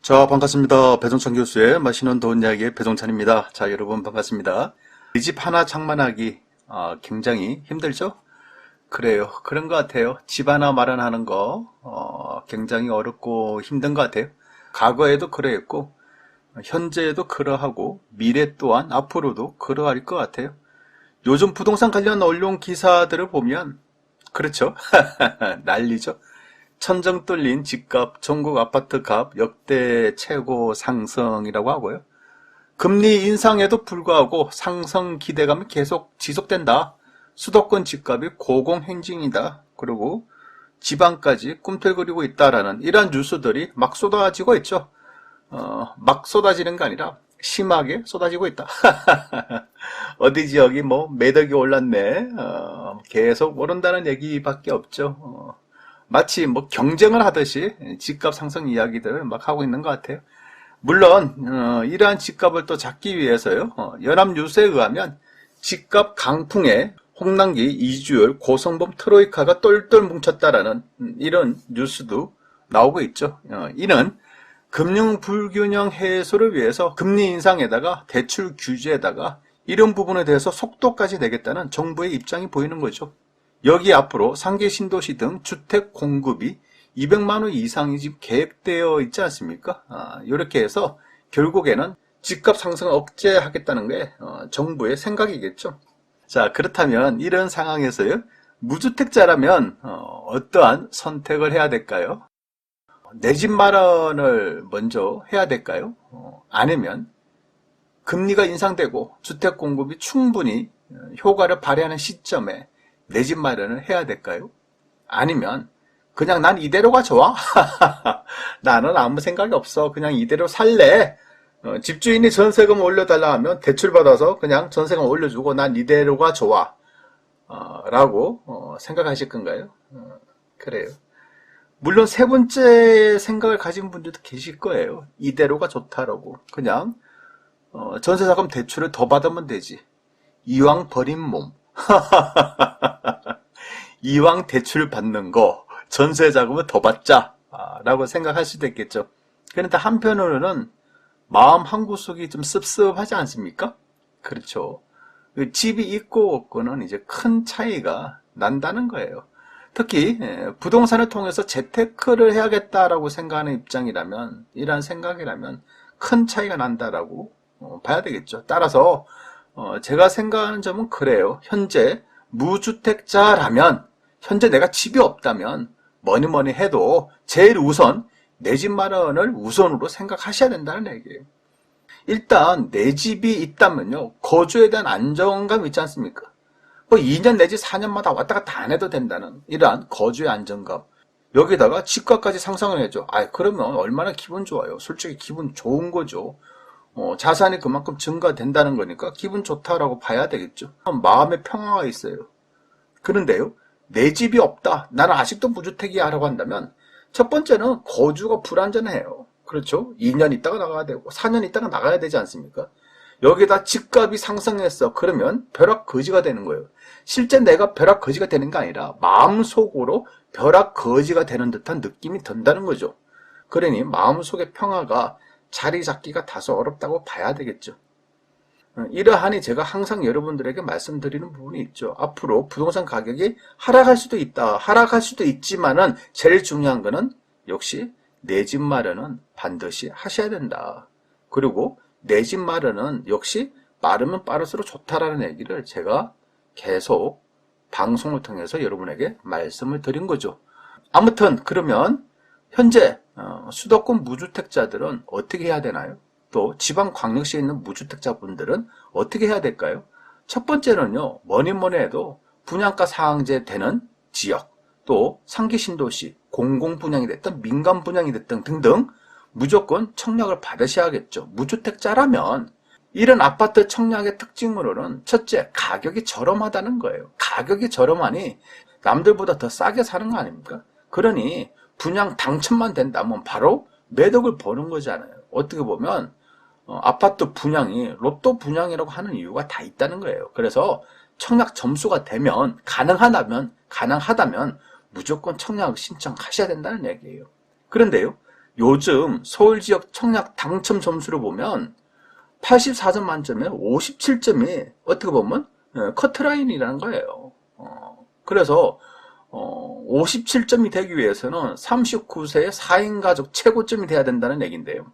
자, 반갑습니다. 배종찬 교수의 맛있는 돈 이야기의 배종찬입니다. 자, 여러분 반갑습니다. 이 집 하나 장만하기 굉장히 힘들죠? 그래요. 그런 것 같아요. 집 하나 마련하는 거 굉장히 어렵고 힘든 것 같아요. 과거에도 그러했고 현재에도 그러하고 미래 또한 앞으로도 그러할 것 같아요. 요즘 부동산 관련 언론 기사들을 보면 그렇죠. 난리죠. 천정 뚫린 집값, 전국 아파트값 역대 최고 상승이라고 하고요. 금리 인상에도 불구하고 상승 기대감이 계속 지속된다. 수도권 집값이 고공행진이다. 그리고 지방까지 꿈틀거리고 있다라는 이러한 뉴스들이 막 쏟아지고 있죠. 막 쏟아지는 게 아니라 심하게 쏟아지고 있다. 어디 지역이 뭐 매덕이 올랐네. 계속 오른다는 얘기밖에 없죠. 마치 뭐 경쟁을 하듯이 집값 상승 이야기들을 막 하고 있는 것 같아요. 물론 이러한 집값을 또 잡기 위해서요. 연합뉴스에 의하면 집값 강풍에 홍남기, 이주열, 고성범 트로이카가 똘똘 뭉쳤다라는 이런 뉴스도 나오고 있죠. 이는 금융 불균형 해소를 위해서 금리 인상에다가 대출 규제에다가 이런 부분에 대해서 속도까지 내겠다는 정부의 입장이 보이는 거죠. 여기 앞으로 상계 신도시 등 주택 공급이 200만 호 이상이 지금 계획되어 있지 않습니까? 이렇게 해서 결국에는 집값 상승을 억제하겠다는 게 정부의 생각이겠죠. 자, 그렇다면 이런 상황에서요, 무주택자라면 어떠한 선택을 해야 될까요? 내 집 마련을 먼저 해야 될까요? 아니면 금리가 인상되고 주택 공급이 충분히 효과를 발휘하는 시점에 내 집 마련을 해야 될까요? 아니면 그냥 난 이대로가 좋아? 나는 아무 생각이 없어. 그냥 이대로 살래. 집주인이 전세금 올려달라 하면 대출받아서 그냥 전세금 올려주고 난 이대로가 좋아. 라고 생각하실 건가요? 그래요. 물론 세 번째 생각을 가진 분들도 계실 거예요. 이대로가 좋다라고. 그냥 전세자금 대출을 더 받으면 되지. 이왕 버린 몸. 이왕 대출 받는 거 전세 자금을 더 받자 라고 생각할 수도 있겠죠. 그런데 한편으로는 마음 한구석이 좀 씁씁하지 않습니까? 그렇죠. 집이 있고 없고는 이제 큰 차이가 난다는 거예요. 특히 부동산을 통해서 재테크를 해야겠다라고 생각하는 입장이라면, 이러한 생각이라면 큰 차이가 난다라고 봐야 되겠죠. 따라서 제가 생각하는 점은 그래요. 현재 무주택자라면, 현재 내가 집이 없다면 뭐니 해도 제일 우선 내 집 마련을 우선으로 생각하셔야 된다는 얘기예요. 일단 내 집이 있다면요, 거주에 대한 안정감 있지 않습니까? 뭐 2년 내지 4년마다 왔다 갔다 안 해도 된다는 이러한 거주의 안정감. 여기다가 집값까지 상승을 해줘. 그러면 얼마나 기분 좋아요. 솔직히 기분 좋은 거죠. 자산이 그만큼 증가된다는 거니까 기분 좋다라고 봐야 되겠죠. 마음의 평화가 있어요. 그런데요, 내 집이 없다, 나는 아직도 무주택이야 라고 한다면 첫 번째는 거주가 불안전해요. 그렇죠? 2년 있다가 나가야 되고 4년 있다가 나가야 되지 않습니까? 여기다 집값이 상승했어. 그러면 벼락거지가 되는 거예요. 실제 내가 벼락거지가 되는 게 아니라 마음속으로 벼락거지가 되는 듯한 느낌이 든다는 거죠. 그러니 마음속의 평화가 자리 잡기가 다소 어렵다고 봐야 되겠죠. 이러하니 제가 항상 여러분들에게 말씀드리는 부분이 있죠. 앞으로 부동산 가격이 하락할 수도 있다. 하락할 수도 있지만은 제일 중요한 거는 역시 내 집 마련은 반드시 하셔야 된다. 그리고 내 집 마련은 역시 빠르면 빠를수록 좋다라는 얘기를 제가 계속 방송을 통해서 여러분에게 말씀을 드린 거죠. 아무튼 그러면 현재 수도권 무주택자들은 어떻게 해야 되나요? 또 지방광역시에 있는 무주택자분들은 어떻게 해야 될까요? 첫 번째는요, 뭐니 해도 분양가 상한제 되는 지역, 또 상기 신도시, 공공분양이 됐든 민간분양이 됐든 등등 무조건 청약을 받으셔야겠죠. 무주택자라면 이런 아파트 청약의 특징으로는 첫째, 가격이 저렴하다는 거예요. 가격이 저렴하니 남들보다 더 싸게 사는 거 아닙니까? 그러니 분양 당첨만 된다면 바로 매덕을 버는 거잖아요. 어떻게 보면 아파트 분양이 로또 분양이라고 하는 이유가 다 있다는 거예요. 그래서 청약 점수가 되면 가능하다면 무조건 청약 신청하셔야 된다는 얘기예요. 그런데요, 요즘 서울 지역 청약 당첨 점수를 보면 84점 만점에 57점이 어떻게 보면 커트라인이라는 거예요. 그래서 57점이 되기 위해서는 39세의 4인 가족 최고점이 돼야 된다는 얘기인데요.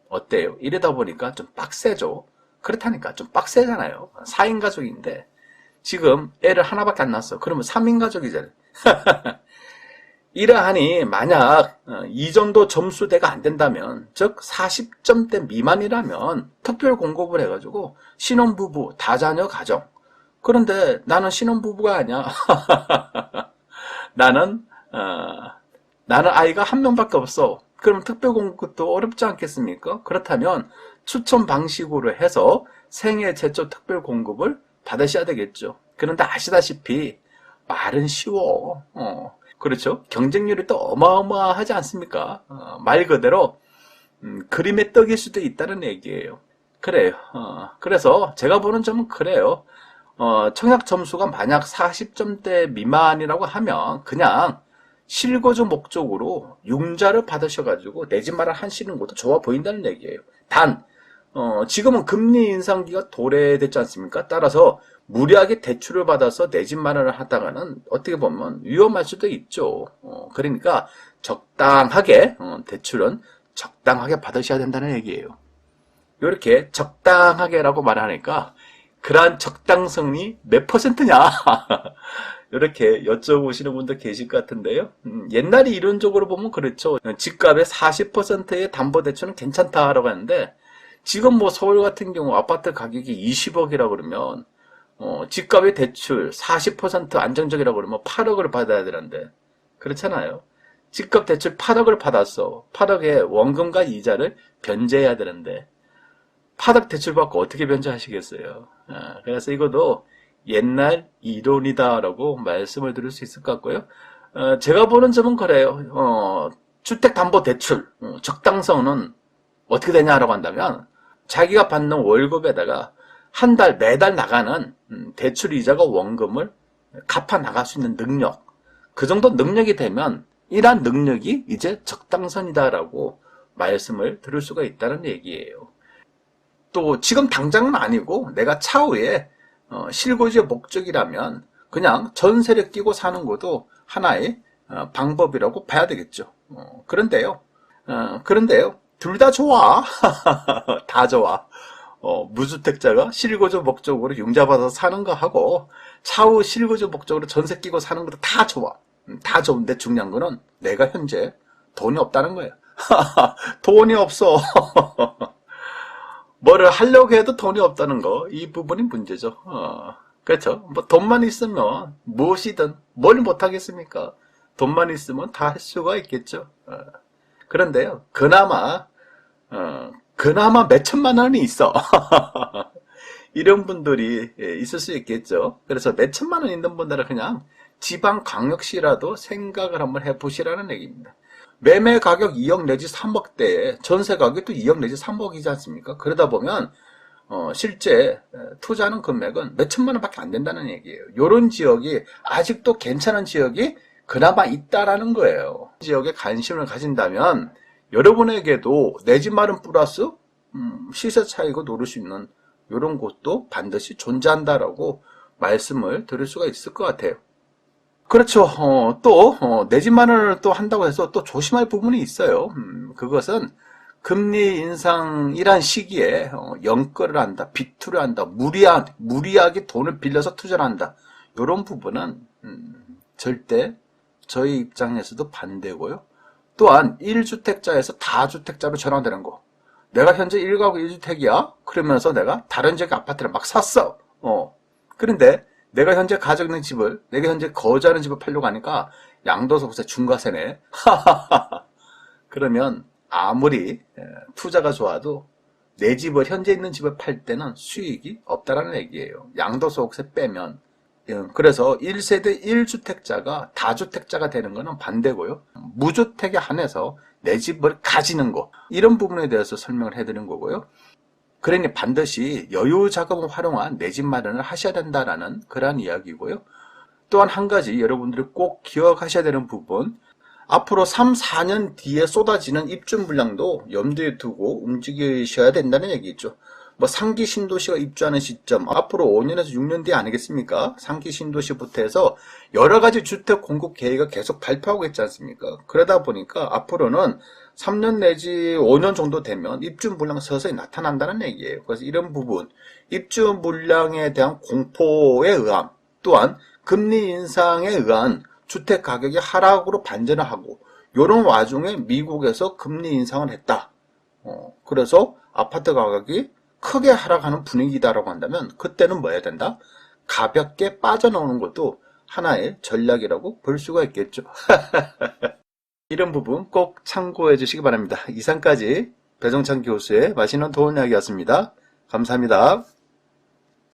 어때요? 이러다 보니까 좀 빡세죠. 그렇다니까 좀 빡세잖아요. 4인 가족인데 지금 애를 하나밖에 안 낳았어. 그러면 3인 가족이잖아요. 이러하니 만약 이 정도 점수대가 안 된다면, 즉 40점대 미만이라면 특별 공급을 해가지고 신혼부부, 다자녀 가정. 그런데 나는 신혼부부가 아니야. 나는 아이가 한 명밖에 없어. 그럼 특별 공급도 어렵지 않겠습니까? 그렇다면 추천 방식으로 해서 생애 최초 특별 공급을 받으셔야 되겠죠. 그런데 아시다시피 말은 쉬워. 그렇죠? 경쟁률이 또 어마어마하지 않습니까? 말 그대로 그림의 떡일 수도 있다는 얘기예요. 그래요. 그래서 제가 보는 점은 그래요. 청약 점수가 만약 40점대 미만이라고 하면 그냥 실거주 목적으로 융자를 받으셔가지고 내 집 마련 하시는 것도 좋아 보인다는 얘기예요. 단 지금은 금리 인상기가 도래됐지 않습니까? 따라서 무리하게 대출을 받아서 내 집 마련을 하다가는 어떻게 보면 위험할 수도 있죠. 그러니까 적당하게 대출은 적당하게 받으셔야 된다는 얘기예요. 이렇게 적당하게라고 말하니까 그러한 적당성이 몇 %냐 이렇게 여쭤보시는 분도 계실 것 같은데요. 옛날에 이론적으로 보면 그렇죠. 집값의 40%의 담보대출은 괜찮다라고 하는데 지금 뭐 서울 같은 경우 아파트 가격이 20억이라고 그러면 집값의 대출 40% 안정적이라고 그러면 8억을 받아야 되는데 그렇잖아요. 집값 대출 8억을 받았어. 8억의 원금과 이자를 변제해야 되는데 8억 대출 받고 어떻게 변제하시겠어요? 그래서 이것도 옛날 이론이다라고 말씀을 드릴 수 있을 것 같고요. 제가 보는 점은 그래요. 주택담보대출 적당성은 어떻게 되냐라고 한다면 자기가 받는 월급에다가 한 달, 매달 나가는 대출 이자가 원금을 갚아 나갈 수 있는 능력, 그 정도 능력이 되면 이러한 능력이 이제 적당선이다라고 말씀을 드릴 수가 있다는 얘기예요. 또 지금 당장은 아니고 내가 차후에 실거주의 목적이라면 그냥 전세를 끼고 사는 것도 하나의 방법이라고 봐야 되겠죠. 그런데요, 둘 다 좋아. 다 좋아. 무주택자가 실거주 목적으로 융자받아서 사는 거 하고 차후 실거주 목적으로 전세 끼고 사는 것도 다 좋아. 다 좋은데 중요한 거는 내가 현재 돈이 없다는 거야. 돈이 없어. 뭐를 하려고 해도 돈이 없다는 거, 이 부분이 문제죠. 그렇죠. 뭐 돈만 있으면 무엇이든 뭘 못하겠습니까? 돈만 있으면 다 할 수가 있겠죠. 그런데요, 그나마 몇 천만 원이 있어. 이런 분들이 있을 수 있겠죠. 그래서 몇 천만 원 있는 분들은 그냥 지방광역시라도 생각을 한번 해보시라는 얘기입니다. 매매 가격 2억 내지 3억대에 전세 가격도 2억 내지 3억이지 않습니까? 그러다 보면 실제 투자하는 금액은 몇 천만 원밖에 안 된다는 얘기예요. 이런 지역이 아직도 괜찮은 지역이 그나마 있다라는 거예요. 지역에 관심을 가진다면 여러분에게도 내 집 마련 플러스 시세 차익을 노릴 수 있는 이런 곳도 반드시 존재한다라고 말씀을 드릴 수가 있을 것 같아요. 그렇죠. 또 내 집 마련을 또 한다고 해서 또 조심할 부분이 있어요. 그것은 금리 인상이란 시기에 연끌을 한다, 비투를 한다, 무리하게 돈을 빌려서 투자를 한다. 이런 부분은 절대 저희 입장에서도 반대고요. 또한 1주택자에서 다주택자로 전환되는 거. 내가 현재 1가구 1주택이야. 그러면서 내가 다른 지역 아파트를 막 샀어. 그런데 내가 현재 가지고 있는 집을, 내가 현재 거주하는 집을 팔려고 하니까 양도소득세 중과세네. 그러면 아무리 투자가 좋아도 내 집을, 현재 있는 집을 팔 때는 수익이 없다라는 얘기예요. 양도소득세 빼면. 그래서 1세대 1주택자가 다주택자가 되는 것은 반대고요. 무주택에 한해서 내 집을 가지는 것, 이런 부분에 대해서 설명을 해드린 거고요. 그러니 반드시 여유 자금을 활용한 내 집 마련을 하셔야 된다라는 그러한 이야기고요. 또한 한 가지 여러분들이 꼭 기억하셔야 되는 부분, 앞으로 3, 4년 뒤에 쏟아지는 입주 물량도 염두에 두고 움직이셔야 된다는 얘기죠. 뭐 상기 신도시가 입주하는 시점, 앞으로 5년에서 6년 뒤 아니겠습니까? 상기 신도시부터 해서 여러 가지 주택 공급 계획을 계속 발표하고 있지 않습니까? 그러다 보니까 앞으로는 3년 내지 5년 정도 되면 입주 물량 서서히 나타난다는 얘기예요. 그래서 이런 부분, 입주 물량에 대한 공포에 의한, 또한 금리 인상에 의한 주택 가격이 하락으로 반전을 하고, 이런 와중에 미국에서 금리 인상을 했다. 그래서 아파트 가격이 크게 하락하는 분위기다라고 한다면, 그때는 뭐 해야 된다? 가볍게 빠져나오는 것도 하나의 전략이라고 볼 수가 있겠죠. 이런 부분 꼭 참고해 주시기 바랍니다. 이상까지 배정찬 교수의 맛있는 도움 이야기였습니다. 감사합니다.